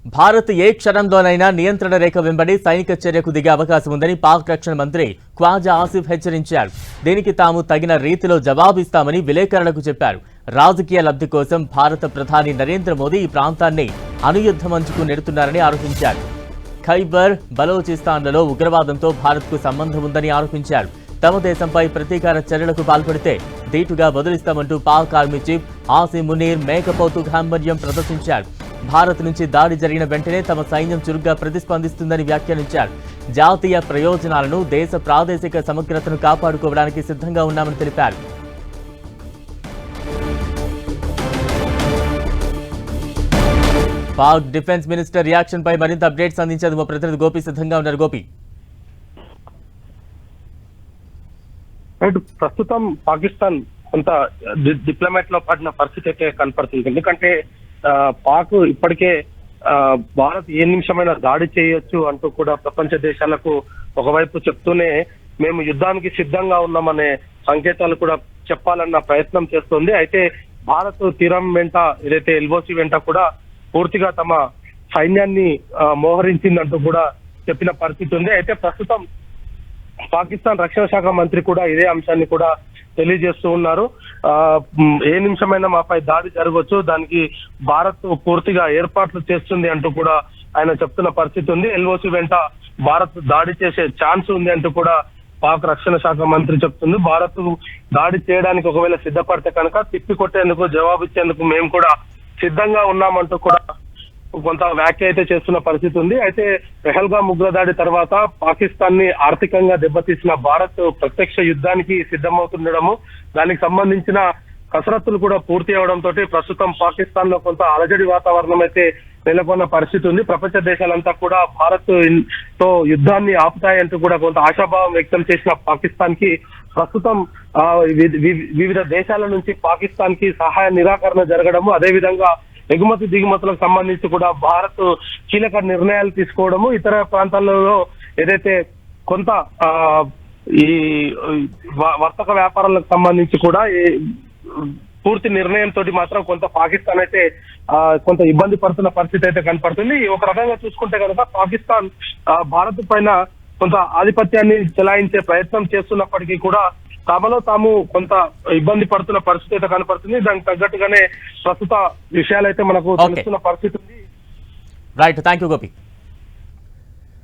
భారత్ ఏ క్షణంలోనైనా నియంత్రణ రేఖ వెంబడి సైనిక చర్యకు దిగే అవకాశం ఉందని పాక్ రక్షణ మంత్రి ఖ్వాజా ఆసిఫ్ హెచ్చరించారు. దీనికి తాము తగిన రీతిలో జవాబిస్తామని విలేకరులకు చెప్పారు. రాజకీయ లబ్ధి కోసం భారత ప్రధాని నరేంద్ర మోదీ ఈ ప్రాంతాన్ని అణుయుద్ధ మంచుకు నెడుతున్నారని ఆరోపించారు. ఖైబర్ బలోచిస్తాన్లలో ఉగ్రవాదంతో భారత్కు సంబంధం ఉందని ఆరోపించారు. తమ దేశంపై ప్రతీకార చర్యలకు పాల్పడితే ధీటుగా బదులిస్తామంటూ పాక్ ఆర్మీ చీఫ్ ఆసిమ్ మునీర్ మేకపోతు గాంభీర్యం ప్రదర్శించారు. భారత్ నుంచి దాడి జరిగిన వెంటనే తమ సైన్యం చురుగ్గా ప్రతిస్పందిస్తుందని వ్యాఖ్యానించారు. జాతీయ ప్రయోజనాలను, దేశ ప్రాదేశిక సమగ్రతను కాపాడుకోవడానికి సిద్ధంగా ఉన్నామని తెలిపారు. పాక్ డిఫెన్స్ మినిస్టర్ రియాక్షన్ పై మరింత అప్డేట్స్ అందించేందుకు మా ప్రతినిధి గోపి సిద్ధంగా ఉన్నారు. గోపి, ప్రస్తుతం పాకిస్తాన్ కొంత డిప్లొమాట్ లో పడిన పరిస్థితి అయితే కనపడుతుంది. ఎందుకంటే పాక్ ఇప్పటికే భారత్ ఏ నిమిషమైనా దాడి చేయొచ్చు అంటూ కూడా ప్రపంచ దేశాలకు ఒకవైపు చెప్తూనే మేము యుద్ధానికి సిద్ధంగా ఉన్నామనే సంకేతాలు కూడా చెప్పాలన్న ప్రయత్నం చేస్తుంది. అయితే భారత్ తీరం వెంట ఏదైతే ఎల్ఓసి వెంట కూడా పూర్తిగా తమ సైన్యాన్ని మోహరించిందంటూ కూడా చెప్పిన పరిస్థితి ఉంది. అయితే ప్రస్తుతం పాకిస్తాన్ రక్షణ శాఖ మంత్రి కూడా ఇదే అంశాన్ని కూడా తెలియజేస్తూ ఉన్నారు. ఏ నిమిషమైనా మాపై దాడి జరగవచ్చు, దానికి భారత్ పూర్తిగా ఏర్పాట్లు చేస్తుంది అంటూ కూడా ఆయన చెప్తున్న పరిస్థితి ఉంది. ఎల్ఓసి వెంట భారత్ దాడి చేసే ఛాన్స్ ఉంది అంటూ కూడా పాక్ రక్షణ శాఖ మంత్రి చెప్తుంది. భారత్ దాడి చేయడానికి ఒకవేళ సిద్ధపడితే కనుక తిప్పి కొట్టేందుకు, జవాబిచ్చేందుకు మేము కూడా సిద్ధంగా ఉన్నామంటూ కూడా కొంత వ్యాఖ్య అయితే చేస్తున్న పరిస్థితి ఉంది. అయితే పెహల్గాం ఉగ్రదాడి తర్వాత పాకిస్తాన్ ని ఆర్థికంగా దెబ్బతీసిన భారత్ ప్రత్యక్ష యుద్ధానికి సిద్ధమవుతుండడము, దానికి సంబంధించిన కసరత్తులు కూడా పూర్తి అవడంతో ప్రస్తుతం పాకిస్తాన్ లో కొంత అలజడి వాతావరణం అయితే నెలకొన్న పరిస్థితి ఉంది. ప్రపంచ దేశాలంతా కూడా భారత్ తో యుద్ధాన్ని ఆపుతాయంటూ కూడా కొంత ఆశాభావం వ్యక్తం చేసిన పాకిస్తాన్ కి ప్రస్తుతం వివిధ దేశాల నుంచి పాకిస్తాన్ కి సహాయ నిరాకరణ జరగడము, అదేవిధంగా ఎగుమతి దిగుమతులకు సంబంధించి కూడా భారత్ కీలక నిర్ణయాలు తీసుకోవడము, ఇతర ప్రాంతాలలో ఏదైతే కొంత ఈ వర్తక వ్యాపారాలకు సంబంధించి కూడా పూర్తి నిర్ణయంతో మాత్రం కొంత పాకిస్తాన్ అయితే కొంత ఇబ్బంది పడుతున్న పరిస్థితి అయితే కనపడుతుంది. ఒక రకంగా చూసుకుంటే కనుక పాకిస్తాన్ భారత్ పైన కొంత ఆధిపత్యాన్ని చెలాయించే ప్రయత్నం చేస్తున్నప్పటికీ కూడా తమలో తాము కొంత ఇబ్బంది పడుతున్న పరిస్థితి అయితే కనపడుతుంది. దానికి తగ్గట్టుగానే ప్రస్తుత విషయాలైతే మనకు తెలుస్తున్న పరిస్థితి ఉంది. Right, thank you Gopi.